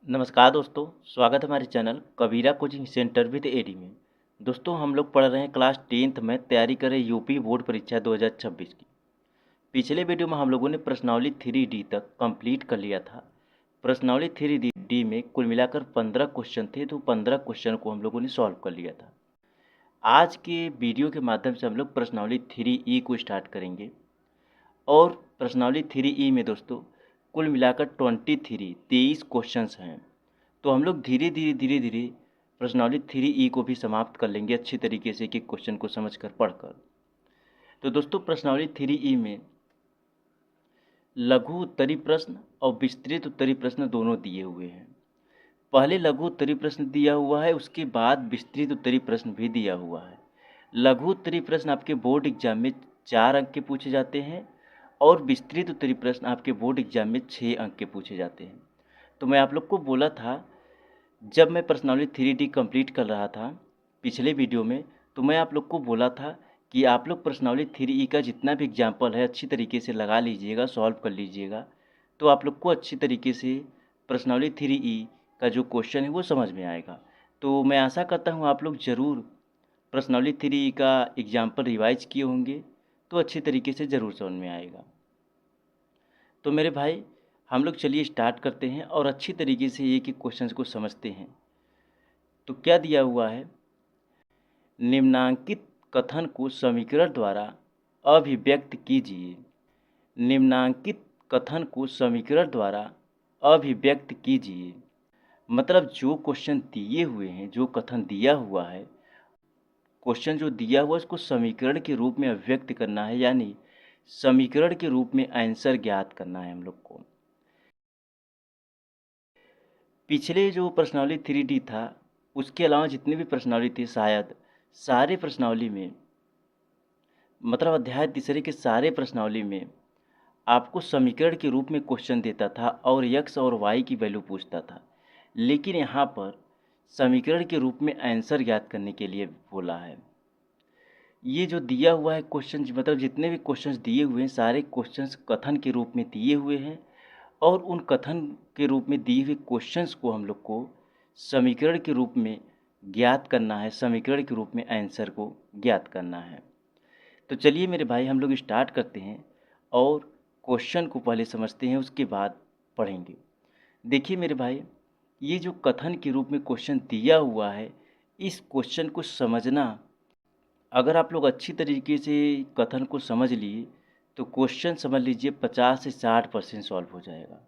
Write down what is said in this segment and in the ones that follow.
नमस्कार दोस्तों, स्वागत है हमारे channel Kabira coaching centre with AD में। दोस्तों हम लोग पढ़ रहे हैं क्लास 10th में, तैयारी करें यूपी बोर्ड परीक्षा 2026 की। पिछले वीडियो में हम लोगों ने प्रश्नावली 3D तक कंप्लीट कर लिया था। प्रश्नावली 3D में कुल मिलाकर 15 क्वेश्चन थे, तो 15 क्वेश्चन को हम लोगों ने सॉल्व कर लिया था। आज के वीडियो के माध्यम से हम लोग प्रश्नावली 3E को स्टार्ट करेंगे और प्रश्नावली 3E में दोस्तों कुल मिलाकर 23 क्वेश्चंस हैं। तो हम लोग धीरे धीरे प्रश्नावली 3E को भी समाप्त कर लेंगे अच्छी तरीके से, कि क्वेश्चन को समझकर पढ़कर। तो दोस्तों प्रश्नावली 3E में लघु उत्तरी प्रश्न और विस्तृत उत्तरी प्रश्न दोनों दिए हुए हैं। पहले लघु उत्तरी प्रश्न दिया हुआ है, उसके बाद विस्तृत उत्तरी प्रश्न भी दिया हुआ है। लघु उत्तरी प्रश्न आपके बोर्ड एग्जाम में 4 अंक के पूछे जाते हैं और विस्तृत उत्तरी प्रश्न आपके बोर्ड एग्जाम में 6 अंक के पूछे जाते हैं। तो मैं आप लोग को बोला था, जब मैं प्रश्नावली 3D कंप्लीट कर रहा था पिछले वीडियो में, तो मैं आप लोग को बोला था कि आप लोग प्रश्नावली 3E का जितना भी एग्जाम्पल है अच्छी तरीके से लगा लीजिएगा, सॉल्व कर लीजिएगा, तो आप लोग को अच्छी तरीके से प्रश्नावली 3E का जो क्वेश्चन है वो समझ में आएगा। तो मैं आशा करता हूँ आप लोग ज़रूर प्रश्नावली 3E का एग्जाम्पल रिवाइज किए होंगे, तो अच्छी तरीके से ज़रूर समझ में आएगा। तो मेरे भाई हम लोग चलिए स्टार्ट करते हैं और अच्छी तरीके से एक एक क्वेश्चन को समझते हैं। तो क्या दिया हुआ है, निम्नांकित कथन को समीकरण द्वारा अभिव्यक्त कीजिए। निम्नांकित कथन को समीकरण द्वारा अभिव्यक्त कीजिए। मतलब जो क्वेश्चन दिए हुए हैं, जो कथन दिया हुआ है, क्वेश्चन जो दिया हुआ है उसको समीकरण के रूप में अभिव्यक्त करना है, यानी समीकरण के रूप में आंसर ज्ञात करना है हम लोग को। पिछले जो प्रश्नावली 3D था, उसके अलावा जितने भी प्रश्नावली थी, शायद सारे प्रश्नावली में, मतलब अध्याय तीसरे के सारे प्रश्नावली में आपको समीकरण के रूप में क्वेश्चन देता था और x और y की वैल्यू पूछता था। लेकिन यहाँ पर समीकरण के रूप में आंसर ज्ञात करने के लिए बोला है। ये जो दिया हुआ है क्वेश्चन, मतलब जितने भी क्वेश्चंस दिए हुए हैं, सारे क्वेश्चंस कथन के रूप में दिए हुए हैं और उन कथन के रूप में दिए हुए क्वेश्चंस को हम लोग को समीकरण के रूप में ज्ञात करना है, समीकरण के रूप में आंसर को ज्ञात करना है। तो चलिए मेरे भाई हम लोग स्टार्ट करते हैं और क्वेश्चन को पहले समझते हैं, उसके बाद पढ़ेंगे। देखिए मेरे भाई, ये जो कथन के रूप में क्वेश्चन दिया हुआ है, इस क्वेश्चन को समझना, अगर आप लोग अच्छी तरीके से कथन को समझ लिए तो क्वेश्चन समझ लीजिए 50 से 60% सॉल्व हो जाएगा।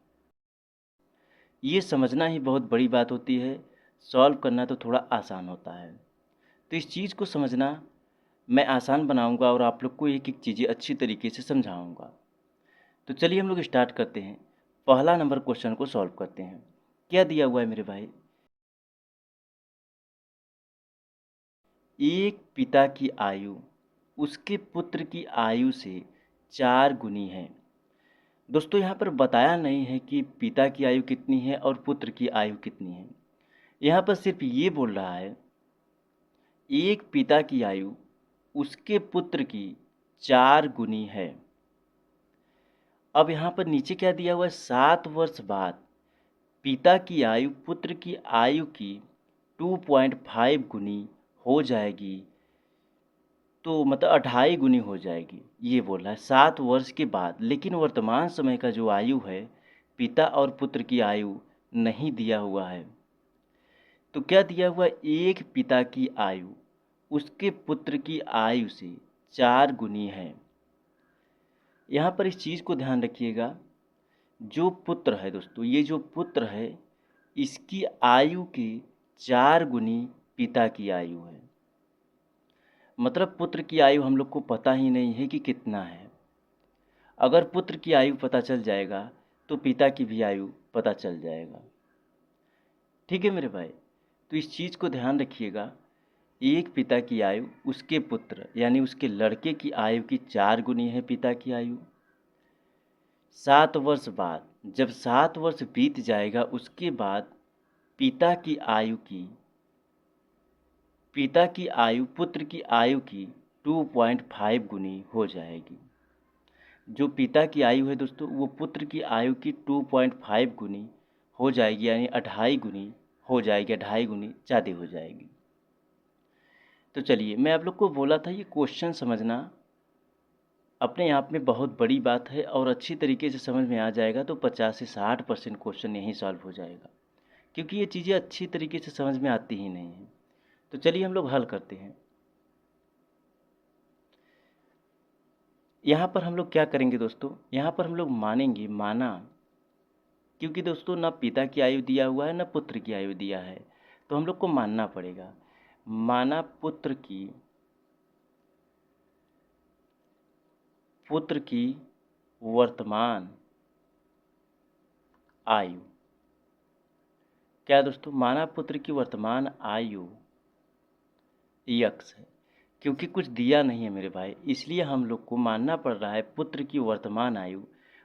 ये समझना ही बहुत बड़ी बात होती है, सॉल्व करना तो थोड़ा आसान होता है। तो इस चीज़ को समझना मैं आसान बनाऊंगा और आप लोग को एक एक चीज़ें अच्छी तरीके से समझाऊंगा। तो चलिए हम लोग स्टार्ट करते हैं, पहला नंबर क्वेश्चन को सॉल्व करते हैं। क्या दिया हुआ है मेरे भाई, एक पिता की आयु उसके पुत्र की आयु से 4 गुनी है। दोस्तों यहाँ पर बताया नहीं है कि पिता की आयु कितनी है और पुत्र की आयु कितनी है। यहाँ पर सिर्फ ये बोल रहा है एक पिता की आयु उसके पुत्र की 4 गुनी है। अब यहाँ पर नीचे क्या दिया हुआ है, 7 वर्ष बाद पिता की आयु पुत्र की आयु की 2.5 गुनी हो जाएगी। तो मतलब 2.5 गुनी हो जाएगी, ये बोल रहा है 7 वर्ष के बाद। लेकिन वर्तमान समय का जो आयु है, पिता और पुत्र की आयु नहीं दिया हुआ है। तो क्या दिया हुआ है, एक पिता की आयु उसके पुत्र की आयु से 4 गुनी है। यहाँ पर इस चीज़ को ध्यान रखिएगा, जो पुत्र है दोस्तों, ये जो पुत्र है इसकी आयु की 4 गुनी पिता की आयु है। मतलब पुत्र की आयु हम लोग को पता ही नहीं है कि कितना है। अगर पुत्र की आयु पता चल जाएगा तो पिता की भी आयु पता चल जाएगा। ठीक है मेरे भाई, तो इस चीज़ को ध्यान रखिएगा, एक पिता की आयु उसके पुत्र यानी उसके लड़के की आयु की 4 गुनी है पिता की आयु। 7 वर्ष बाद, जब 7 वर्ष बीत जाएगा उसके बाद पिता की आयु पुत्र की आयु की 2.5 गुनी हो जाएगी। जो पिता की आयु है दोस्तों, वो पुत्र की आयु की 2.5 गुनी हो जाएगी, यानी 2.5 गुनी हो जाएगी, 2.5 गुनी ज़्यादा हो जाएगी। तो चलिए, मैं आप लोग को बोला था ये क्वेश्चन समझना अपने आप में बहुत बड़ी बात है, और अच्छी तरीके से समझ में आ जाएगा तो 50 से 60% क्वेश्चन यहीं सॉल्व हो जाएगा, क्योंकि ये चीज़ें अच्छी तरीके से समझ में आती ही नहीं हैं। तो चलिए हम लोग हल करते हैं। यहाँ पर हम लोग क्या करेंगे दोस्तों, यहाँ पर हम लोग मानेंगे माना, क्योंकि दोस्तों ना पिता की आयु दिया हुआ है ना पुत्र की आयु दिया है, तो हम लोग को मानना पड़ेगा। माना पुत्र की वर्तमान आयु, क्या दोस्तों, माना पुत्र की वर्तमान आयु यक्स है। क्योंकि कुछ दिया नहीं है मेरे भाई, इसलिए हम लोग को मानना पड़ रहा है पुत्र की वर्तमान आयु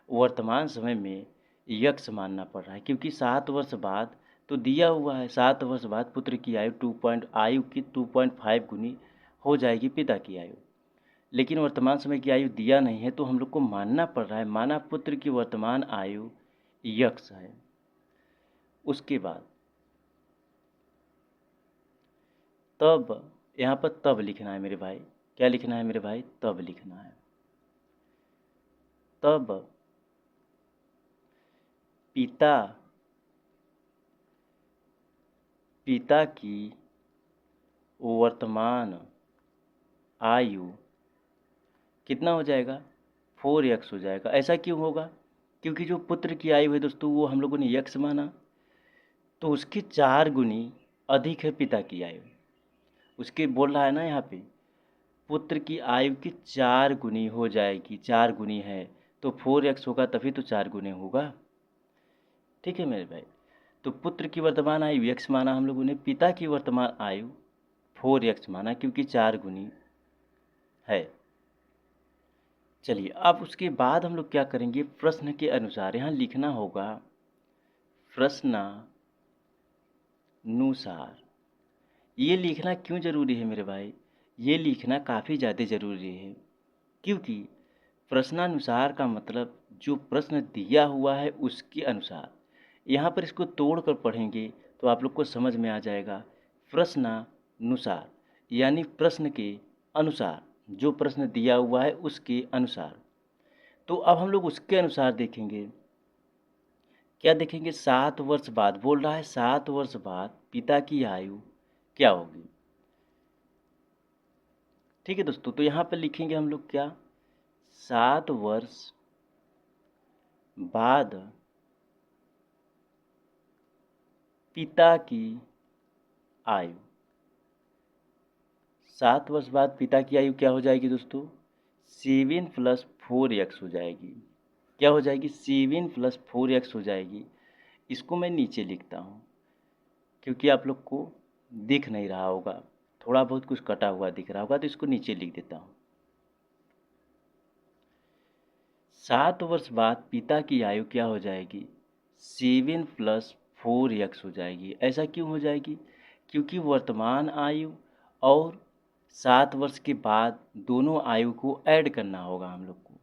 वर्तमान समय में यक्स मानना पड़ रहा है, क्योंकि 7 वर्ष बाद तो दिया हुआ है, 7 वर्ष बाद पुत्र की आयु 2.5 गुनी हो जाएगी पिता की आयु, लेकिन वर्तमान समय की आयु दिया नहीं है, तो हम लोग को मानना पड़ रहा है माना पुत्र की वर्तमान आयु यक्स है। उसके बाद तब, यहाँ पर तब लिखना है मेरे भाई, क्या लिखना है मेरे भाई, तब लिखना है। तब पिता पिता की वर्तमान आयु कितना हो जाएगा, 4x हो जाएगा। ऐसा क्यों होगा, क्योंकि जो पुत्र की आयु है दोस्तों वो हम लोगों ने यक्स माना, तो उसकी 4 गुनी अधिक है पिता की आयु। उसके बोल रहा है ना यहाँ पे, पुत्र की आयु की 4 गुनी हो जाएगी, 4 गुनी है तो 4x होगा, तभी तो 4 गुने होगा। ठीक है मेरे भाई, तो पुत्र की वर्तमान आयु यक्स माना हम लोगों ने, पिता की वर्तमान आयु 4x माना, क्योंकि 4 गुनी है। चलिए, अब उसके बाद हम लोग क्या करेंगे, प्रश्न के अनुसार यहाँ लिखना होगा प्रश्नानुसार। ये लिखना क्यों ज़रूरी है मेरे भाई, ये लिखना काफ़ी ज़्यादा ज़रूरी है, क्योंकि प्रश्नानुसार का मतलब जो प्रश्न दिया हुआ है उसके अनुसार। यहाँ पर इसको तोड़ कर पढ़ेंगे तो आप लोग को समझ में आ जाएगा। प्रश्नानुसार यानी प्रश्न के अनुसार, जो प्रश्न दिया हुआ है उसके अनुसार। तो अब हम लोग उसके अनुसार देखेंगे, क्या देखेंगे, 7 वर्ष बाद बोल रहा है, 7 वर्ष बाद पिता की आयु क्या होगी। ठीक है दोस्तों, तो यहाँ पर लिखेंगे हम लोग क्या, 7 वर्ष बाद पिता की आयु, 7 वर्ष बाद पिता की आयु क्या हो जाएगी दोस्तों, 7 + 4x हो जाएगी। क्या हो जाएगी, 7 + 4x हो जाएगी। इसको मैं नीचे लिखता हूँ, क्योंकि आप लोग को दिख नहीं रहा होगा, थोड़ा बहुत कुछ कटा हुआ दिख रहा होगा, तो इसको नीचे लिख देता हूँ। 7 वर्ष बाद पिता की आयु क्या हो जाएगी, 7 + 4x हो जाएगी। ऐसा क्यों हो जाएगी, क्योंकि वर्तमान आयु और 7 वर्ष के बाद दोनों आयु को ऐड करना होगा हम लोग को।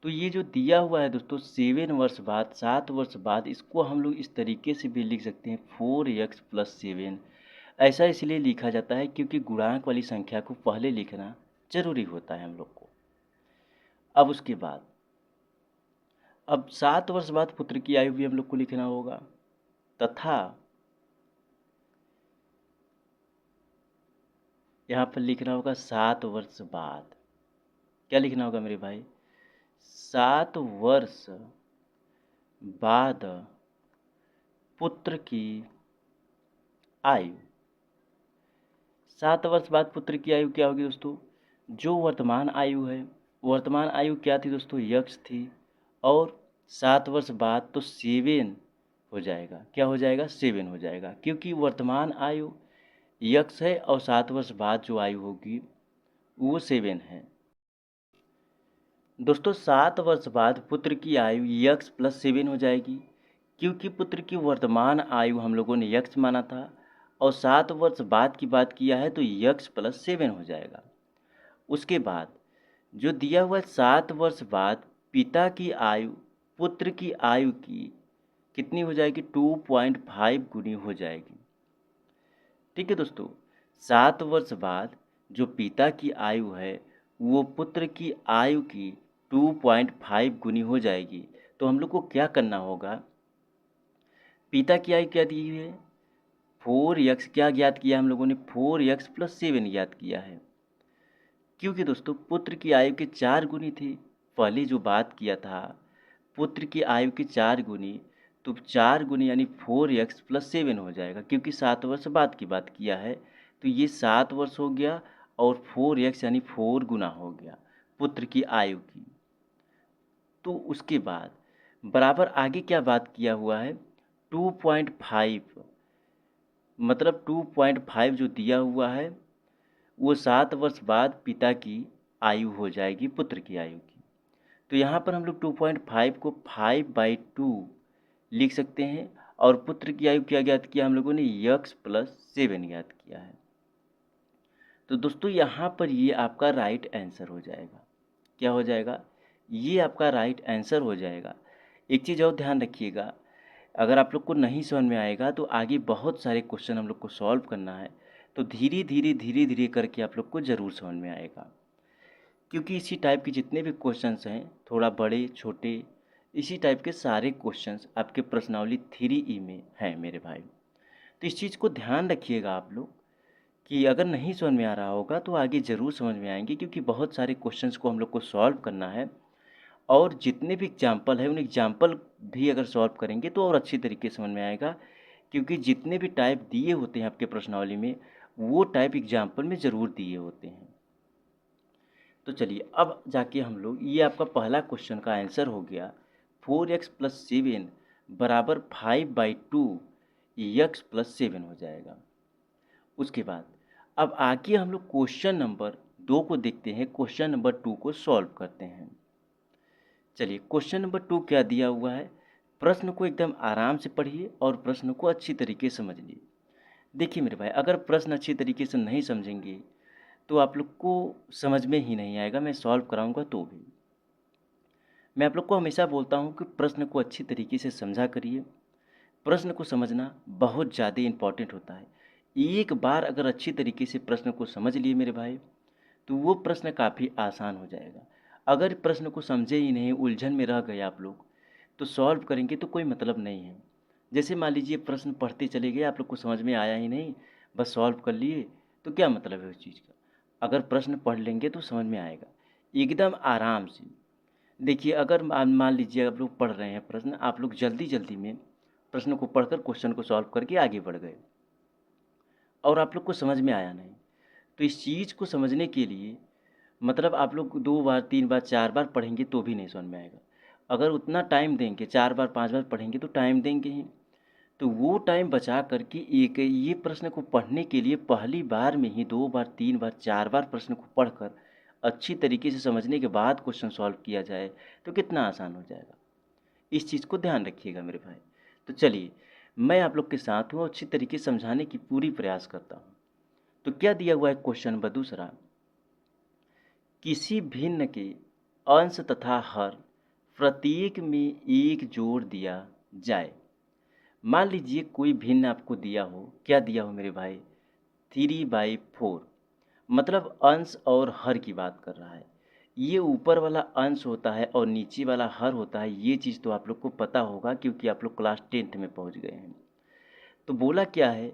तो ये जो दिया हुआ है दोस्तों 7 वर्ष बाद, 7 वर्ष बाद, इसको हम लोग इस तरीके से भी लिख सकते हैं 4x + 7। ऐसा इसलिए लिखा जाता है क्योंकि गुणांक वाली संख्या को पहले लिखना जरूरी होता है हम लोग को। अब उसके बाद, अब 7 वर्ष बाद पुत्र की आयु भी हम लोग को लिखना होगा, तथा यहाँ पर लिखना होगा 7 वर्ष बाद, क्या लिखना होगा मेरे भाई, 7 वर्ष बाद पुत्र की आयु। 7 वर्ष बाद पुत्र की आयु क्या होगी दोस्तों, जो वर्तमान आयु है, वर्तमान आयु क्या थी दोस्तों, यक्स थी, और 7 वर्ष बाद तो 7 हो जाएगा, क्या हो जाएगा, 7 हो जाएगा, क्योंकि वर्तमान आयु यक्स है और 7 वर्ष बाद जो आयु होगी वो 7 है। दोस्तों 7 वर्ष बाद पुत्र की आयु यक्स + 7 हो जाएगी, क्योंकि पुत्र की वर्तमान आयु हम लोगों ने यक्स माना था, और 7 वर्ष बाद की बात किया है तो यक्स + 7 हो जाएगा। उसके बाद जो दिया हुआ 7 वर्ष बाद पिता की आयु पुत्र की आयु की कितनी हो जाएगी, 2.5 गुनी हो जाएगी। ठीक है दोस्तों, 7 वर्ष बाद जो पिता की आयु है वो पुत्र की आयु की 2.5 गुनी हो जाएगी। तो हम लोग को क्या करना होगा, पिता की आयु क्या दी हुई है, 4x क्या ज्ञात किया हम लोगों ने, 4x + 7 ज्ञात किया है। क्योंकि दोस्तों पुत्र की आयु के 4 गुनी थी, पहले जो बात किया था पुत्र की आयु की 4 गुनी, तो 4 गुनी यानी 4x + 7 हो जाएगा, क्योंकि 7 वर्ष बाद की बात किया है। तो ये 7 वर्ष हो गया और 4x यानी 4 गुना हो गया पुत्र की आयु की। तो उसके बाद बराबर आगे क्या बात किया हुआ है, 2.5, मतलब 2.5 जो दिया हुआ है वो 7 वर्ष बाद पिता की आयु हो जाएगी पुत्र की आयु की। तो यहाँ पर हम लोग 2.5 को 5/2 लिख सकते हैं और पुत्र की आयु क्या ज्ञात किया हम लोगों ने, x + 7 ज्ञात किया है। तो दोस्तों यहाँ पर ये आपका राइट आंसर हो जाएगा। क्या हो जाएगा, ये आपका राइट आंसर हो जाएगा। एक चीज़ और ध्यान रखिएगा, अगर आप लोग को नहीं समझ में आएगा तो आगे बहुत सारे क्वेश्चन हम लोग को सॉल्व करना है, तो धीरे धीरे करके आप लोग को ज़रूर समझ में आएगा। क्योंकि इसी टाइप के जितने भी क्वेश्चंस हैं, थोड़ा बड़े छोटे, इसी टाइप के सारे क्वेश्चंस आपके प्रश्नावली 3E में हैं मेरे भाई। तो इस चीज़ को ध्यान रखिएगा आप लोग कि अगर नहीं समझ में आ रहा होगा तो आगे ज़रूर समझ में आएंगे, क्योंकि बहुत सारे क्वेश्चंस को हम लोग को सॉल्व करना है। और जितने भी एग्जाम्पल है उन एग्जाम्पल भी अगर सॉल्व करेंगे तो और अच्छी तरीके से समझ में आएगा, क्योंकि जितने भी टाइप दिए होते हैं आपके प्रश्नावली में वो टाइप एग्जाम्पल में ज़रूर दिए होते हैं। तो चलिए अब जाके हम लोग, ये आपका पहला क्वेश्चन का आंसर हो गया, 4x + 7 बराबर 5/2 x + 7 हो जाएगा। उसके बाद अब आगे हम लोग क्वेश्चन नंबर 2 को देखते हैं, क्वेश्चन नंबर 2 को सॉल्व करते हैं। चलिए क्वेश्चन नंबर 2 क्या दिया हुआ है, प्रश्न को एकदम आराम से पढ़िए और प्रश्न को अच्छी तरीके से समझिए। देखिए मेरे भाई, अगर प्रश्न अच्छी तरीके से नहीं समझेंगे तो आप लोग को समझ में ही नहीं आएगा, मैं सॉल्व कराऊंगा तो भी। मैं आप लोग को हमेशा बोलता हूँ कि प्रश्न को अच्छी तरीके से समझा करिए। प्रश्न को समझना बहुत ज़्यादा इम्पॉर्टेंट होता है। एक बार अगर अच्छी तरीके से प्रश्न को समझ लिए मेरे भाई तो वो प्रश्न काफ़ी आसान हो जाएगा। अगर प्रश्न को समझे ही नहीं, उलझन में रह गए आप लोग, तो सॉल्व करेंगे तो कोई मतलब नहीं है। जैसे मान लीजिए प्रश्न पढ़ते चले गए, आप लोग को समझ में आया ही नहीं, बस सॉल्व कर लिए, तो क्या मतलब है उस चीज़ का। अगर प्रश्न पढ़ लेंगे तो समझ में आएगा एकदम आराम से। देखिए अगर मान लीजिए आप लोग पढ़ रहे हैं प्रश्न, आप लोग जल्दी जल्दी में प्रश्न को पढ़कर क्वेश्चन को सॉल्व करके आगे बढ़ गए और आप लोग को समझ में आया नहीं, तो इस चीज़ को समझने के लिए मतलब आप लोग 2 बार 3 बार 4 बार पढ़ेंगे तो भी नहीं समझ में आएगा। अगर उतना टाइम देंगे, 4 बार 5 बार पढ़ेंगे तो टाइम देंगे ही, तो वो टाइम बचा करके एक ये प्रश्न को पढ़ने के लिए पहली बार में ही 2 बार 3 बार 4 बार प्रश्न को पढ़कर अच्छी तरीके से समझने के बाद क्वेश्चन सॉल्व किया जाए तो कितना आसान हो जाएगा। इस चीज़ को ध्यान रखिएगा मेरे भाई। तो चलिए मैं आप लोग के साथ हूँ, अच्छी तरीके से समझाने की पूरी प्रयास करता हूँ। तो क्या दिया हुआ है क्वेश्चन नंबर दूसरा, किसी भिन्न के अंश तथा हर प्रत्येक में एक जोड़ दिया जाए। मान लीजिए कोई भिन्न आपको दिया हो, क्या दिया हो मेरे भाई, 3/4, मतलब अंश और हर की बात कर रहा है। ये ऊपर वाला अंश होता है और नीचे वाला हर होता है, ये चीज़ तो आप लोग को पता होगा क्योंकि आप लोग क्लास 10th में पहुंच गए हैं। तो बोला क्या है,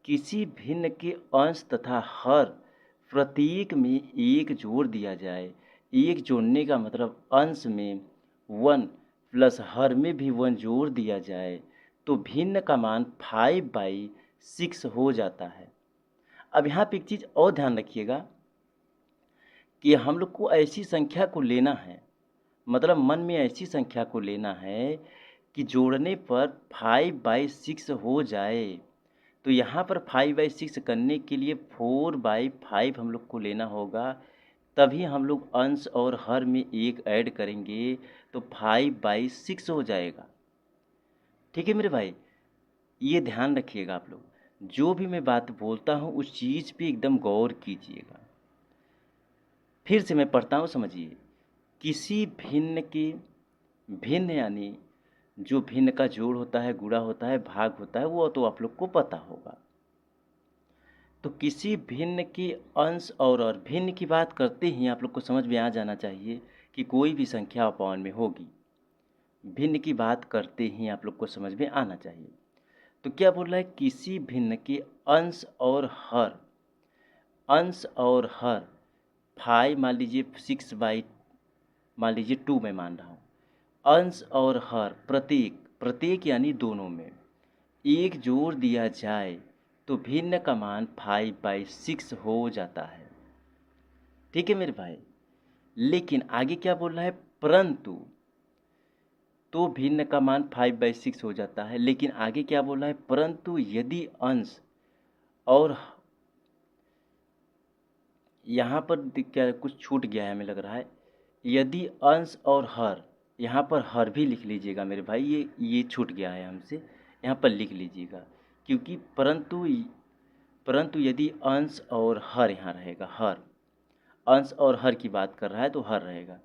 किसी भिन्न के अंश तथा हर प्रत्येक में एक जोड़ दिया जाए। एक जोड़ने का मतलब अंश में 1 प्लस हर में भी 1 जोड़ दिया जाए तो भिन्न का मान 5/6 हो जाता है। अब यहाँ पे एक चीज़ और ध्यान रखिएगा कि हम लोग को ऐसी संख्या को लेना है, मतलब मन में ऐसी संख्या को लेना है कि जोड़ने पर 5/6 हो जाए। तो यहाँ पर 5/6 करने के लिए 4/5 हम लोग को लेना होगा, तभी हम लोग अंश और हर में एक ऐड करेंगे तो 5/6 हो जाएगा। ठीक है मेरे भाई, ये ध्यान रखिएगा आप लोग, जो भी मैं बात बोलता हूँ उस चीज़ पे एकदम गौर कीजिएगा। फिर से मैं पढ़ता हूँ, समझिए। किसी भिन्न के, भिन्न यानी जो भिन्न का जोड़ होता है, गुणा होता है, भाग होता है, वो तो आप लोग को पता होगा। तो किसी भिन्न के अंश और भिन्न की बात करते ही आप लोग को समझ में आ जाना चाहिए कि कोई भी संख्या अपॉन में होगी। भिन्न की बात करते ही आप लोग को समझ में आना चाहिए। तो क्या बोल रहा है, किसी भिन्न के अंश और हर। अंश और हर 5 मान लीजिए 6/, मान लीजिए 2 मैं मान रहा हूँ। अंश और हर प्रत्येक, प्रत्येक यानी दोनों में एक जोड़ दिया जाए तो भिन्न का मान 5/6 हो जाता है। ठीक है मेरे भाई। लेकिन आगे क्या बोल रहा है, परंतु, तो भिन्न का मान 5/6 हो जाता है, लेकिन आगे क्या बोल रहा है, परंतु यदि अंश और, यहाँ पर क्या कुछ छूट गया है हमें लग रहा है, यदि अंश और हर, यहाँ पर हर भी लिख लीजिएगा मेरे भाई, ये छूट गया है हमसे, यहाँ पर लिख लीजिएगा, क्योंकि परंतु यदि अंश और हर यहाँ रहेगा, हर, अंश और हर की बात कर रहा है तो हर रहेगा।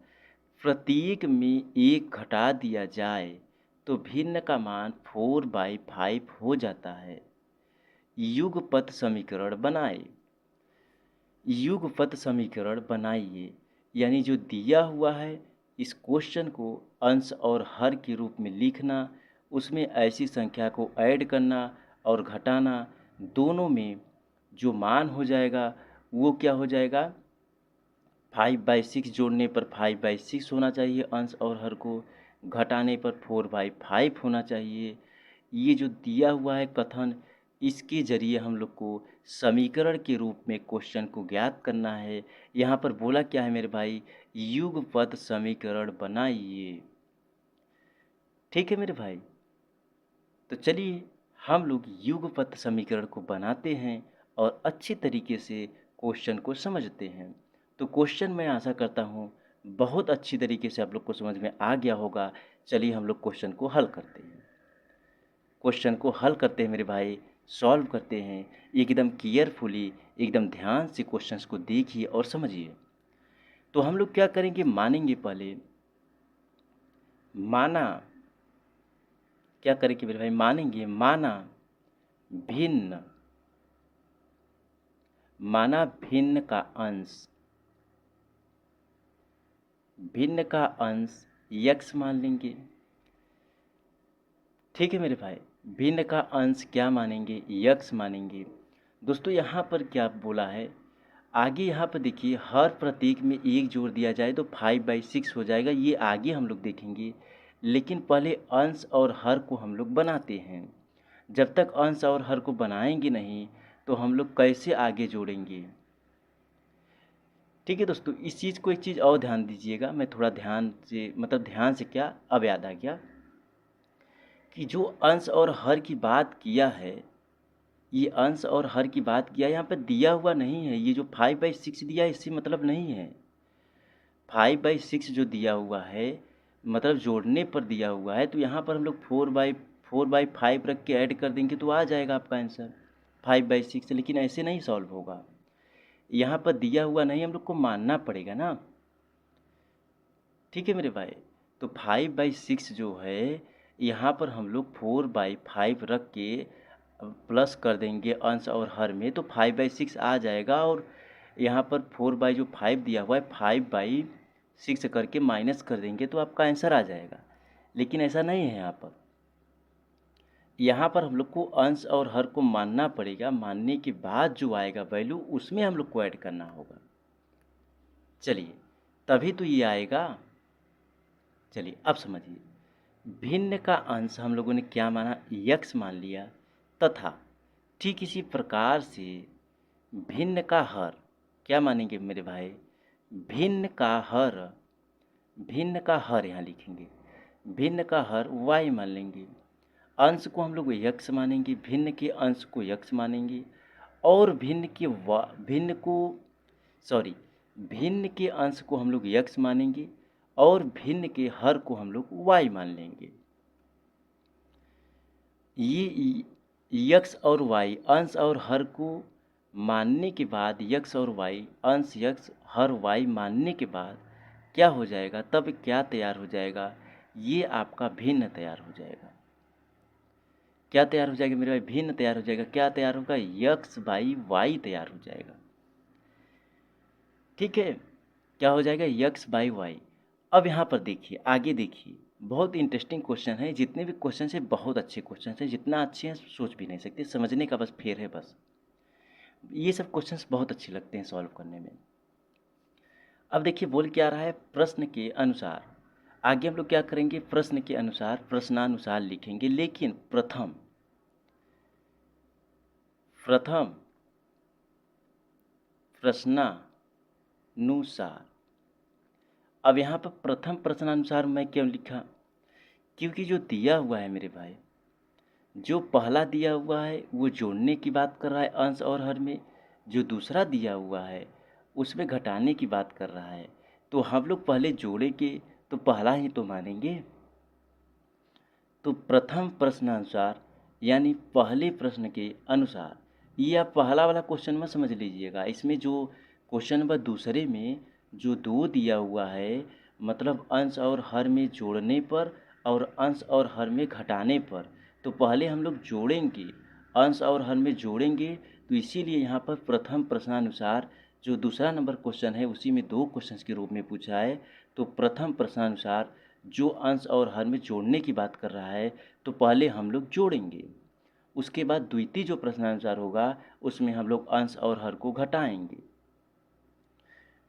प्रत्येक में एक घटा दिया जाए तो भिन्न का मान 4/5 हो जाता है। युगपत समीकरण बनाए। युगपत समीकरण बनाइए, यानी जो दिया हुआ है इस क्वेश्चन को अंश और हर के रूप में लिखना, उसमें ऐसी संख्या को ऐड करना और घटाना, दोनों में जो मान हो जाएगा वो क्या हो जाएगा, 5/6 जोड़ने पर 5/6 होना चाहिए अंश और हर को, घटाने पर 4/5 होना चाहिए। ये जो दिया हुआ है कथन, इसके ज़रिए हम लोग को समीकरण के रूप में क्वेश्चन को ज्ञात करना है। यहाँ पर बोला क्या है मेरे भाई, युगपत समीकरण बनाइए। ठीक है मेरे भाई। तो चलिए हम लोग युगपत समीकरण को बनाते हैं और अच्छी तरीके से क्वेश्चन को समझते हैं। तो क्वेश्चन मैं आशा करता हूँ बहुत अच्छी तरीके से आप लोग को समझ में आ गया होगा। चलिए हम लोग क्वेश्चन को हल करते हैं। क्वेश्चन को हल करते हैं मेरे भाई, सॉल्व करते हैं एकदम केयरफुली, एकदम ध्यान से क्वेश्चंस को देखिए और समझिए। तो हम लोग क्या करेंगे, मानेंगे पहले, माना, क्या करेंगे मेरे भाई, मानेंगे, माना भिन्न, माना भिन्न का अंश, भिन्न का अंश x मान लेंगे। ठीक है मेरे भाई, भिन्न का अंश क्या मानेंगे, x मानेंगे। दोस्तों यहाँ पर क्या बोला है, आगे यहाँ पर देखिए, हर प्रतीक में एक जोड़ दिया जाए तो 5/6 हो जाएगा, ये आगे हम लोग देखेंगे। लेकिन पहले अंश और हर को हम लोग बनाते हैं। जब तक अंश और हर को बनाएंगे नहीं तो हम लोग कैसे आगे जोड़ेंगे। ठीक है दोस्तों, इस चीज़ को, एक चीज़ और ध्यान दीजिएगा, मैं थोड़ा ध्यान से, मतलब ध्यान से क्या, अब याद आ गया कि जो अंश और हर की बात किया है, ये अंश और हर की बात किया यहाँ पर दिया हुआ नहीं है। ये जो 5/6 दिया है इससे मतलब नहीं है। 5/6 जो दिया हुआ है मतलब जोड़ने पर दिया हुआ है, तो यहाँ पर हम लोग 4/5 रख के ऐड कर देंगे तो आ जाएगा आपका आंसर 5/6। लेकिन ऐसे नहीं सॉल्व होगा, यहाँ पर दिया हुआ नहीं, हम लोग को मानना पड़ेगा ना। ठीक है मेरे भाई। तो 5/6 जो है, यहाँ पर हम लोग 4/5 रख के प्लस कर देंगे अंश और हर में, तो 5/6 आ जाएगा। और यहाँ पर 4/5 दिया हुआ है, 5/6 करके माइनस कर देंगे तो आपका आंसर आ जाएगा। लेकिन ऐसा नहीं है, यहाँ पर हम लोग को अंश और हर को मानना पड़ेगा। मानने के बाद जो आएगा वैल्यू, उसमें हम लोग को ऐड करना होगा। चलिए, तभी तो ये आएगा। चलिए अब समझिए, भिन्न का अंश हम लोगों ने क्या माना, x मान लिया, तथा ठीक इसी प्रकार से भिन्न का हर क्या मानेंगे मेरे भाई, भिन्न का हर, भिन्न का हर यहाँ लिखेंगे, भिन्न का हर y मान लेंगे। अंश को हम लोग x मानेंगे, भिन्न के अंश को x मानेंगे, और भिन्न के अंश को हम लोग x मानेंगे और भिन्न के हर को हम लोग y मान लेंगे। ये x और y अंश और हर को मानने के बाद, x और y अंश x हर y मानने के बाद क्या हो जाएगा, तब क्या तैयार हो जाएगा, ये आपका भिन्न तैयार हो जाएगा। क्या तैयार हो जाएगा मेरे भाई? भिन्न तैयार हो जाएगा। क्या तैयार होगा? यक्स बाई वाई तैयार हो जाएगा। ठीक है, क्या हो जाएगा? X by y. अब यहाँ पर देखिए, आगे देखिए, बहुत इंटरेस्टिंग क्वेश्चन है। जितने भी क्वेश्चन है बहुत अच्छे क्वेश्चन हैं, जितना अच्छे हैं सोच भी नहीं सकते, समझने का बस फेर है बस। ये सब क्वेश्चंस बहुत अच्छे लगते हैं सॉल्व करने में। अब देखिए बोल क्या रहा है, प्रश्न के अनुसार। आगे हम लोग क्या करेंगे? प्रश्न के अनुसार, प्रश्नानुसार लिखेंगे, लेकिन प्रथम प्रथम प्रश्नानुसार। अब यहाँ पर प्रथम प्रश्नानुसार मैं क्यों लिखा? क्योंकि जो दिया हुआ है मेरे भाई, जो पहला दिया हुआ है वो जोड़ने की बात कर रहा है अंश और हर में, जो दूसरा दिया हुआ है उसमें घटाने की बात कर रहा है। तो हम लोग पहले जोड़ेंगे तो पहला ही तो मानेंगे। तो प्रथम प्रश्नानुसार यानी पहले प्रश्न के अनुसार, ये आप पहला वाला क्वेश्चन में समझ लीजिएगा। इसमें जो क्वेश्चन नंबर दूसरे में जो दो दिया हुआ है, मतलब अंश और हर में जोड़ने पर और अंश और हर में घटाने पर, तो पहले हम लोग जोड़ेंगे, अंश और हर में जोड़ेंगे। तो इसीलिए यहाँ पर प्रथम प्रश्नानुसार, जो दूसरा नंबर क्वेश्चन है उसी में दो क्वेश्चंस के रूप में पूछा है। तो प्रथम प्रश्नानुसार जो अंश और हर में जोड़ने की बात कर रहा है, तो पहले हम लोग जोड़ेंगे, उसके बाद द्वितीय जो प्रश्नानुसार होगा उसमें हम लोग अंश और हर को घटाएंगे।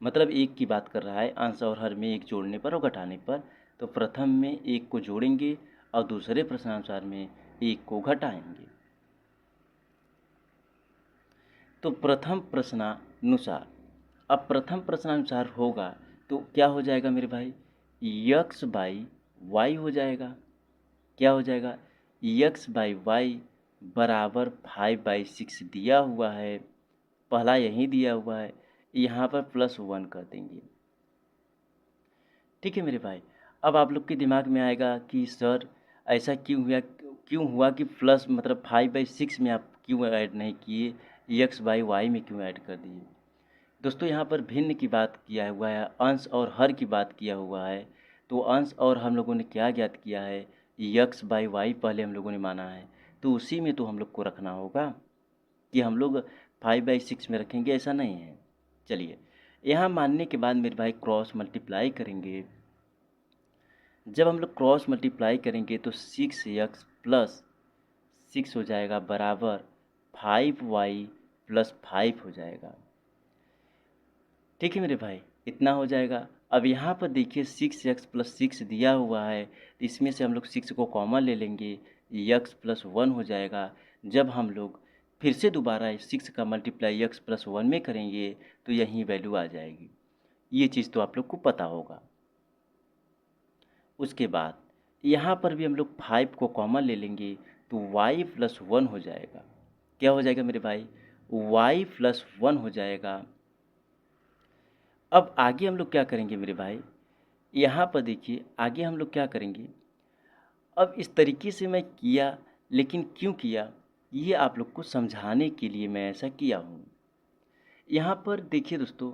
मतलब एक की बात कर रहा है, अंश और हर में एक जोड़ने पर और घटाने पर। तो प्रथम में एक को जोड़ेंगे और दूसरे प्रश्नानुसार में एक को घटाएंगे। तो प्रथम प्रश्नानुसार, अब प्रथम प्रश्नानुसार होगा तो क्या हो जाएगा मेरे भाई? यक्स बाई वाई हो जाएगा। क्या हो जाएगा? यक्स बाई वाई बराबर 5/6 दिया हुआ है, पहला यही दिया हुआ है, यहाँ पर +1 कर देंगे। ठीक है मेरे भाई। अब आप लोग के दिमाग में आएगा कि सर ऐसा क्यों हुआ कि प्लस मतलब 5/6 में आप क्यों ऐड नहीं किए, यक्स बाई वाई में क्यों ऐड कर दिए? दोस्तों यहाँ पर भिन्न की बात किया हुआ है, अंश और हर की बात किया हुआ है। तो अंश और हम लोगों ने क्या ज्ञात किया है? यक्स बाई वाई पहले हम लोगों ने माना है, तो उसी में तो हम लोग को रखना होगा कि हम लोग 5/6 में रखेंगे, ऐसा नहीं है। चलिए, यहाँ मानने के बाद मेरे भाई क्रॉस मल्टीप्लाई करेंगे। जब हम लोग क्रॉस मल्टीप्लाई करेंगे तो 6x प्लस 6 हो जाएगा बराबर 5y प्लस 5 हो जाएगा। ठीक है मेरे भाई, इतना हो जाएगा। अब यहाँ पर देखिए 6x प्लस 6 दिया हुआ है, तो इसमें से हम लोग 6 को कॉमन ले लेंगे, x प्लस 1 हो जाएगा। जब हम लोग फिर से दोबारा 6 का मल्टीप्लाई x प्लस 1 में करेंगे तो यही वैल्यू आ जाएगी। ये चीज़ तो आप लोग को पता होगा। उसके बाद यहाँ पर भी हम लोग 5 को कॉमन ले लेंगे तो y प्लस 1 हो जाएगा। क्या हो जाएगा मेरे भाई? y प्लस 1 हो जाएगा। अब आगे हम लोग क्या करेंगे मेरे भाई? यहाँ पर देखिए आगे हम लोग क्या करेंगे। अब इस तरीके से मैं किया, लेकिन क्यों किया ये आप लोग को समझाने के लिए मैं ऐसा किया हूँ। यहाँ पर देखिए दोस्तों,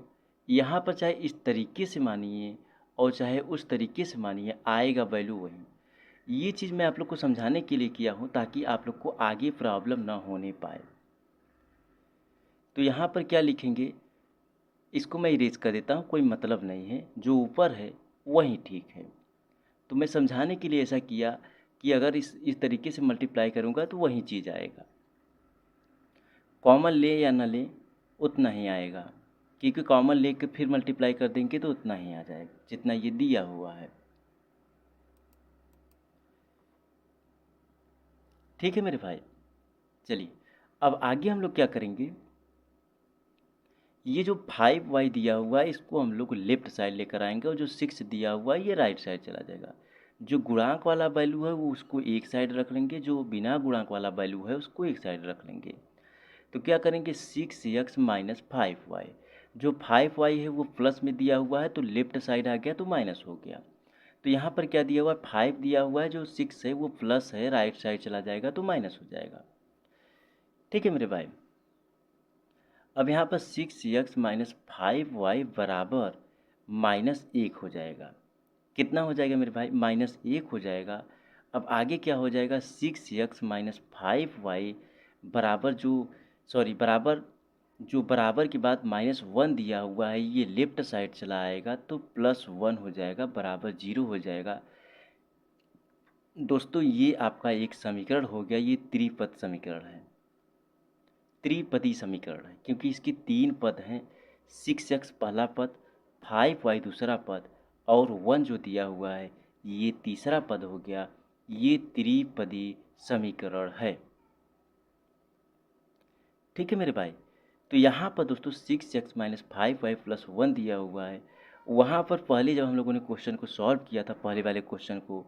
यहाँ पर चाहे इस तरीके से मानिए और चाहे उस तरीके से मानिए, आएगा वैल्यू वही। ये चीज़ मैं आप लोग को समझाने के लिए किया हूँ ताकि आप लोग को आगे प्रॉब्लम ना होने पाए। तो यहाँ पर क्या लिखेंगे, इसको मैं इरेज कर देता हूँ, कोई मतलब नहीं है, जो ऊपर है वही ठीक है। तो मैं समझाने के लिए ऐसा किया कि अगर इस तरीके से मल्टीप्लाई करूँगा तो वही चीज़ आएगा। कॉमन ले या ना ले उतना ही आएगा, क्योंकि कॉमन ले के फिर मल्टीप्लाई कर देंगे तो उतना ही आ जाएगा जितना ये दिया हुआ है। ठीक है मेरे भाई। चलिए, अब आगे हम लोग क्या करेंगे, ये जो 5y दिया हुआ है इसको हम लोग लेफ्ट साइड लेकर आएंगे और जो 6 दिया हुआ है ये राइट साइड चला जाएगा। जो गुणांक वाला वैल्यू है वो उसको एक साइड रख लेंगे, जो बिना गुणांक वाला वैल्यू है उसको एक साइड रख लेंगे। तो क्या करेंगे, 6x माइनस 5y। जो 5y है वो प्लस में दिया हुआ है तो लेफ्ट साइड आ गया तो माइनस हो गया। तो यहाँ पर क्या दिया हुआ है, 5 दिया हुआ है, जो 6 है वो प्लस है, राइट साइड चला जाएगा तो माइनस हो जाएगा। ठीक है मेरे भाई। अब यहाँ पर 6x माइनस 5y बराबर -1 हो जाएगा। कितना हो जाएगा मेरे भाई, -1 हो जाएगा। अब आगे क्या हो जाएगा, 6x माइनस 5y बराबर जो सॉरी बराबर जो बराबर के बाद -1 दिया हुआ है ये लेफ्ट साइड चला आएगा तो +1 हो जाएगा बराबर 0 हो जाएगा। दोस्तों ये आपका एक समीकरण हो गया, ये त्रिपद समीकरण है, त्रिपदी समीकरण है, क्योंकि इसके 3 पद हैं, 6x पहला पद, 5y दूसरा पद और 1 जो दिया हुआ है ये तीसरा पद हो गया। ये त्रिपदी समीकरण है। ठीक है मेरे भाई। तो यहाँ पर दोस्तों 6x माइनस 5y प्लस 1 दिया हुआ है। वहाँ पर पहले जब हम लोगों ने क्वेश्चन को सॉल्व किया था, पहले वाले क्वेश्चन को,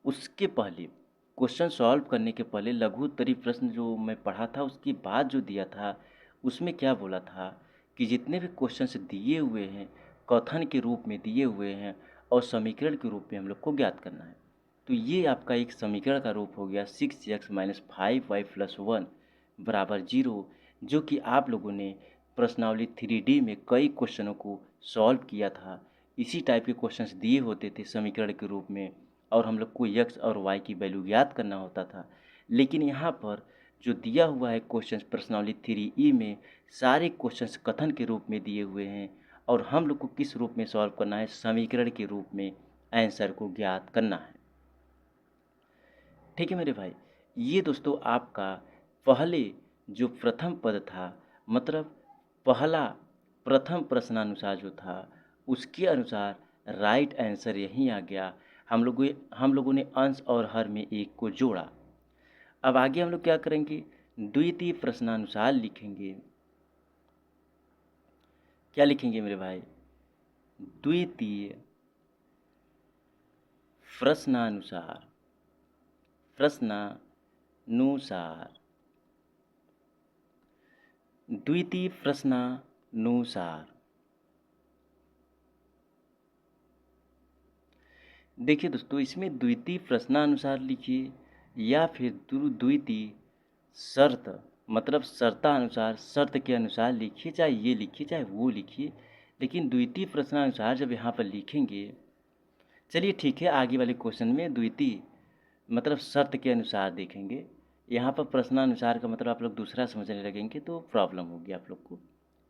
उसके पहले क्वेश्चन सॉल्व करने के पहले लघुत्तरी प्रश्न जो मैं पढ़ा था उसके बाद जो दिया था उसमें क्या बोला था कि जितने भी क्वेश्चन दिए हुए हैं कथन के रूप में दिए हुए हैं और समीकरण के रूप में हम लोग को ज्ञात करना है। तो ये आपका एक समीकरण का रूप हो गया 6x माइनस 5y प्लस 1 बराबर 0, जो कि आप लोगों ने प्रश्नावली 3D में कई क्वेश्चनों को सॉल्व किया था। इसी टाइप के क्वेश्चंस दिए होते थे समीकरण के रूप में और हम लोग को x और y की वैल्यू ज्ञात करना होता था। लेकिन यहाँ पर जो दिया हुआ है क्वेश्चंस प्रश्नावली 3E में सारे क्वेश्चंस कथन के रूप में दिए हुए हैं और हम लोग को किस रूप में सॉल्व करना है, समीकरण के रूप में आंसर को ज्ञात करना है। ठीक है मेरे भाई। ये दोस्तों आपका पहले जो प्रथम पद था, मतलब पहला प्रथम प्रश्नानुसार जो था उसके अनुसार राइट आंसर यहीं आ गया। हम लोगों ने अंश और हर में एक को जोड़ा। अब आगे हम लोग क्या करेंगे, द्वितीय प्रश्नानुसार लिखेंगे। क्या लिखेंगे मेरे भाई, द्वितीय प्रश्नानुसार, प्रश्नानुसार, द्वितीय प्रश्नानुसार। देखिए दोस्तों, इसमें द्वितीय प्रश्नानुसार लिखिए या फिर द्वितीय शर्त, मतलब शर्तानुसार, शर्त के अनुसार लिखिए, चाहे ये लिखिए चाहे वो लिखिए, लेकिन द्वितीय प्रश्नानुसार जब यहाँ पर लिखेंगे, चलिए ठीक है, आगे वाले क्वेश्चन में द्वितीय मतलब शर्त के अनुसार देखेंगे। यहाँ पर प्रश्नानुसार का मतलब आप लोग दूसरा समझने लगेंगे तो प्रॉब्लम होगी आप लोग को।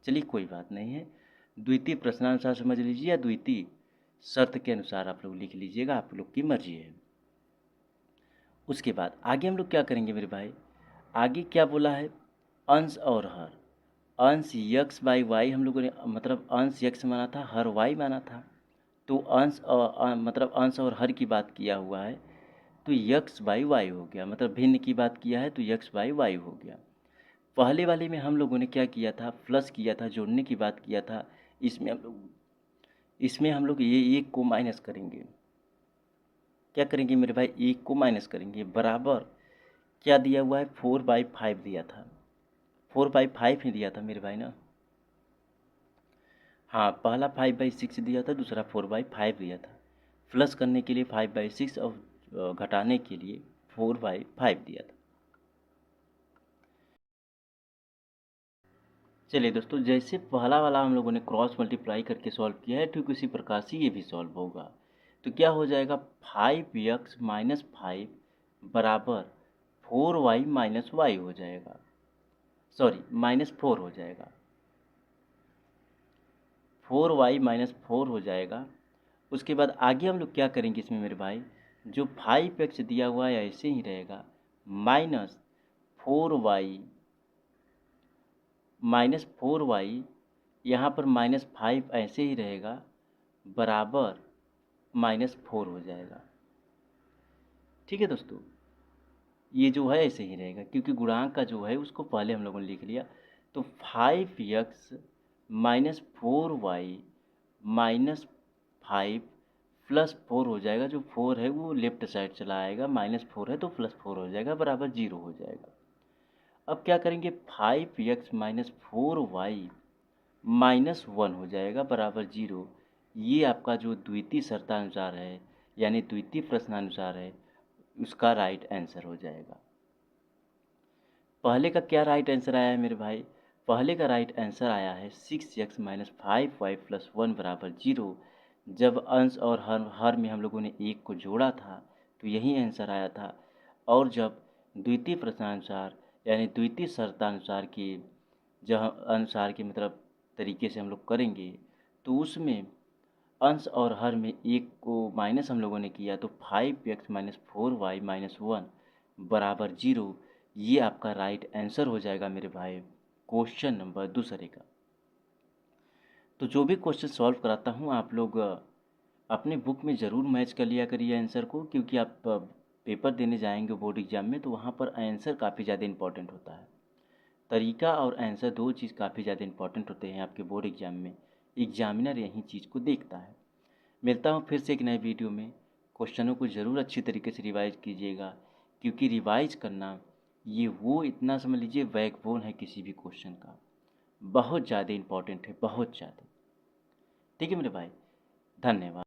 चलिए कोई बात नहीं है, द्वितीय प्रश्नानुसार समझ लीजिए या द्वितीय शर्त के अनुसार आप लोग लिख लीजिएगा, आप लोग की मर्जी है। उसके बाद आगे हम लोग क्या करेंगे मेरे भाई, आगे क्या बोला है, अंश और हर। अंश यक्स बाई वाई हम लोगों ने, मतलब अंश यक्स माना था, हर वाई माना था। तो अंश और मतलब अंश और हर की बात किया हुआ है तो यक्स बाई वाई हो गया, मतलब भिन्न की बात किया है तो यक्स बाई वाई हो गया। पहले वाले में हम लोगों ने क्या किया था, प्लस किया था, जोड़ने की बात किया था। इसमें हम लोग ये एक को माइनस करेंगे। क्या करेंगे मेरे भाई, एक को माइनस करेंगे, बराबर क्या दिया हुआ है, 4/5 दिया था, 4/5 ही दिया था मेरे भाई ना। हाँ, पहला 5/6 दिया था, दूसरा 4/5 दिया था। प्लस करने के लिए 5/6 और घटाने के लिए 4/5 दिया था। चलिए दोस्तों, जैसे पहला वाला हम लोगों ने क्रॉस मल्टीप्लाई करके सॉल्व किया है ठीक उसी प्रकार से ये भी सॉल्व होगा। तो क्या हो जाएगा, 5x माइनस 5 बराबर 4y माइनस वाई हो जाएगा, सॉरी -4 हो जाएगा, 4y माइनस 4 हो जाएगा। उसके बाद आगे हम लोग क्या करेंगे इसमें मेरे भाई, जो 5x दिया हुआ है ऐसे ही रहेगा, -4y -4y, यहाँ पर -5 ऐसे ही रहेगा, बराबर -4 हो जाएगा। ठीक है दोस्तों, ये जो है ऐसे ही रहेगा क्योंकि गुणांक का जो है उसको पहले हम लोगों ने लिख लिया। तो 5x minus 4y minus 5 plus 4 हो जाएगा, जो 4 है वो लेफ्ट साइड चला आएगा, -4 है तो +4 हो जाएगा, बराबर 0 हो जाएगा। अब क्या करेंगे, 5x माइनस 4y माइनस 1 हो जाएगा, बराबर 0। ये आपका जो द्वितीय शर्तानुसार है यानी द्वितीय प्रश्नानुसार है उसका राइट आंसर हो जाएगा। पहले का क्या राइट आंसर आया है मेरे भाई, पहले का राइट आंसर आया है 6x माइनस 5y प्लस 1 बराबर 0, जब अंश और हर में हम लोगों ने 1 को जोड़ा था तो यही आंसर आया था। और जब द्वितीय प्रश्नानुसार यानी द्वितीय शर्तानुसार के जहाँ अनुसार के मतलब तरीके से हम लोग करेंगे तो उसमें अंश और हर में 1 को माइनस हम लोगों ने किया तो 5x माइनस 4y माइनस 1 बराबर 0। ये आपका राइट आंसर हो जाएगा मेरे भाई क्वेश्चन नंबर दूसरे का। तो जो भी क्वेश्चन सॉल्व कराता हूँ आप लोग अपने बुक में ज़रूर मैच कर लिया करिए आंसर को, क्योंकि आप पेपर देने जाएंगे बोर्ड एग्जाम में तो वहाँ पर आंसर काफ़ी ज़्यादा इंपॉर्टेंट होता है। तरीका और आंसर 2 चीज़ काफ़ी ज़्यादा इंपॉर्टेंट होते हैं आपके बोर्ड एग्जाम में। एग्जामिनर यही चीज़ को देखता है। मिलता हूँ फिर से एक नए वीडियो में। क्वेश्चनों को ज़रूर अच्छी तरीके से रिवाइज कीजिएगा, क्योंकि रिवाइज करना ये वो इतना समझ लीजिए बैकबोन है किसी भी क्वेश्चन का। बहुत ज़्यादा इंपॉर्टेंट है, बहुत ज़्यादा। ठीक है मेरे भाई, धन्यवाद।